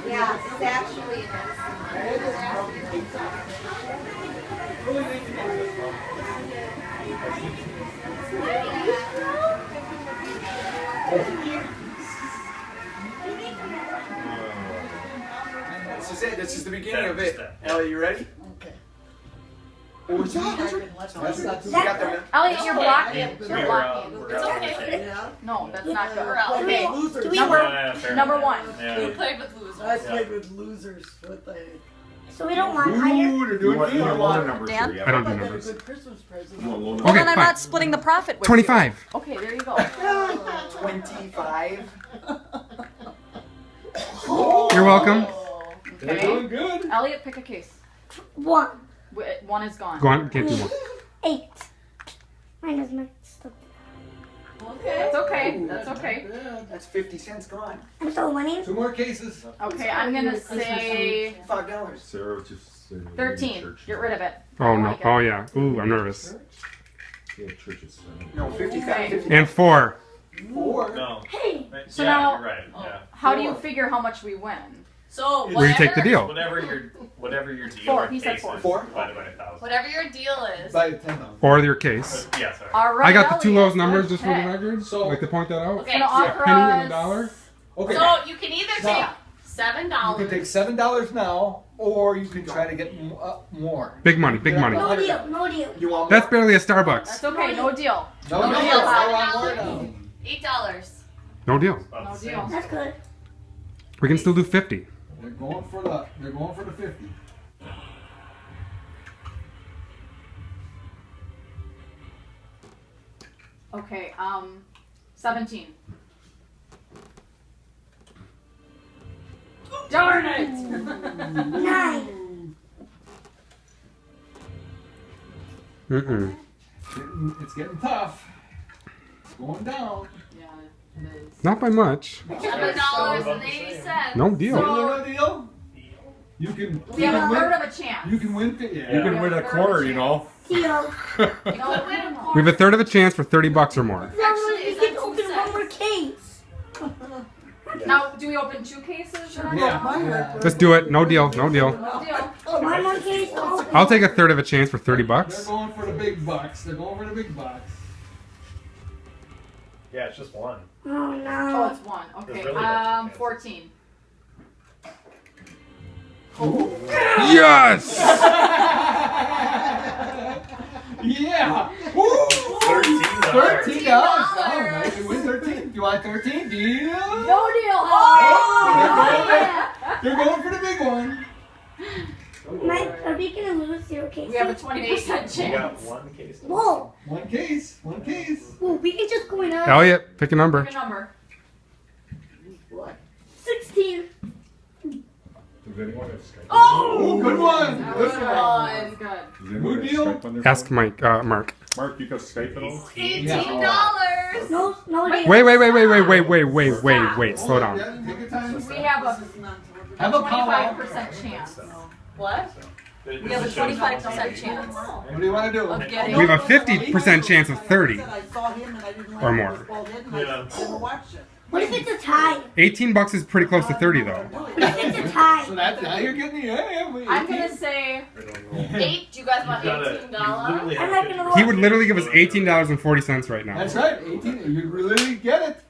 Yeah, it's actually This is it. This is the beginning of it. Ellie, you ready? okay. Oh, Elliot, you're blocking. You're blocking. It's okay. No, that's not good. Okay. Okay, number one. We played with losers. I played with losers. What the heck? So we don't want higher. Ooh, they're doing You good. want numbers Dan? three, I yeah. don't do I got a numbers. good Christmas present. You want low Well, numbers? then I'm fine. not splitting the profit with 25. you. Okay, there you go. 25. You're welcome. They're Okay. doing good. Elliot, pick a case. 1. One is gone. Go on, can't do more. 8. Mine is mixed up. Okay. That's okay. That's okay. That's 50 cents gone. I'm still winning. 2 more cases. Okay, I'm gonna say $5. Sarah was just saying 13. church. Get rid of it. I Oh don't no. like it. Oh yeah. Ooh, I'm nervous. Yeah, churches. No, 50 cents. And 4. 4. No. Hey. So yeah, now- you're right. Yeah. How do you figure how much we win? So Where you take the deal. Whatever your deal 4, or he said case 4. is 4? divided by 1,000. whatever your deal is. By 10. Or your case. Yeah, sorry. All right. I got the 2 Elliot, lowest numbers good just for the pick. record. So- Like to point that out. Okay. Gonna So, A offer penny and a us- dollar. Okay. so you can either take Now, $7. you can take $7 now, or you can try to get more. Big money. Big money. Oh, Oh, No deal. No deal. You want more? That's barely a Starbucks. That's okay. No deal. No No deal. deal. I want more now. $8. No deal. About No the same. deal. That's good. We can still do 50. They're going for the 50. Okay. 17. Darn it! 9. Mm-mm. It's getting tough. It's going down. Yeah, it is. Not by much. $7.80. No deal. No deal. You can. We have a third of a chance. You can win. Yeah. You can win a quarter, you know. Deal. You know, win. We have a third of a chance for $30 or more. Actually, We can open one more case. Now, do we open 2 cases? Or Yeah. Let's do it. No deal. No deal. No deal. One more case. I'll take a third of a chance for They're $30. going for the big bucks. They're going for the big bucks. Yeah, it's just one. Oh Oh, no. it's 1. Okay. There's really no chance. 14. Yes! Yeah. Woo! $13. $13. Oh, nice. You win 13. You want 13? Deal. No deal. Oh! They're going for the big one. Are we gonna lose 0 cases? We have a 20% You got chance. one case. Whoa. One case. One case. Whoa, we can just go in up. Elliot, pick a number. Pick a number. 16. Does anyone have Skype? Oh, good one. That Good was one. good. That was good. Does anyone have deal? Skype on their Ask phone? Mike, Mark. Mark, you got Skype at all? $18. No, no deal. Wait. Slow down. Yeah, take your time. We have a Have a call. 25% chance. What? We have a 25% chance What do you want to do? of getting. We have a 50% chance of 30 I saw him and I didn't or like more. his bald head and I never watched it. What if it's a tie? $18 is pretty close to 30 though. What if it's a tie? So that's how you're getting the. I'm gonna say I don't know. 8? Do you guys want You gotta- $18? you literally I'm have not 50%. gonna He would literally give us $18.40 right now. That's right. 18. You really get it.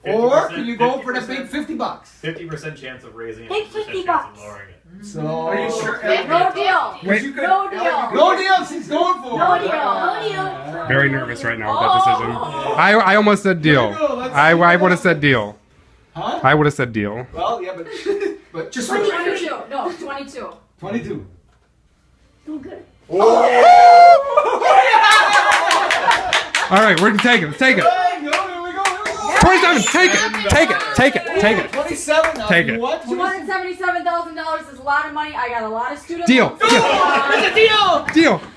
Or can you go for the big 50 bucks? 50% chance of raising it. Take 50% 50 chance bucks. of lowering it. So. no deal. Wait. You could- No deal. No deal. She's going for. No it. deal. No deal. Very nervous right now with that decision. I almost said deal. I would have said deal. Huh? I would have said deal. Well, yeah, but just for the 22. No, 22. 22. I'm good. Oh! All right, we're gonna take it. Let's take it. Here we go. 27. Take it. 27 now. Take You it. what? $277,000 is a lot of money. I got a lot of students. Deal. It's a deal.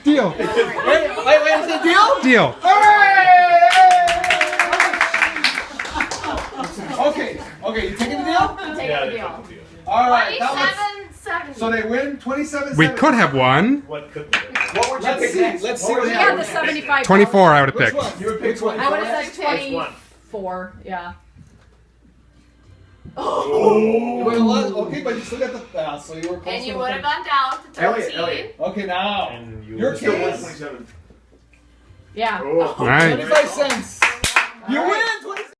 Deal. Wait, is it a deal? Deal. Hooray! Okay, you taking the deal? Take Yeah, the they deal. took the deal. All right. That was, 27.70. so they win 27. We could have won. What could be? What would you pick next? Let's see what We we got the have. 75. 24. I would have Which picked. one? You would pick 24. I would have said Which one? 24. Yeah. You went 11. Okay, but you still got the. So you were close. And you to would the have gone down to 13. Elliot. Okay, now. And you Your still case. won 27. Yeah. Oh. Nice. 25 cents. You win 25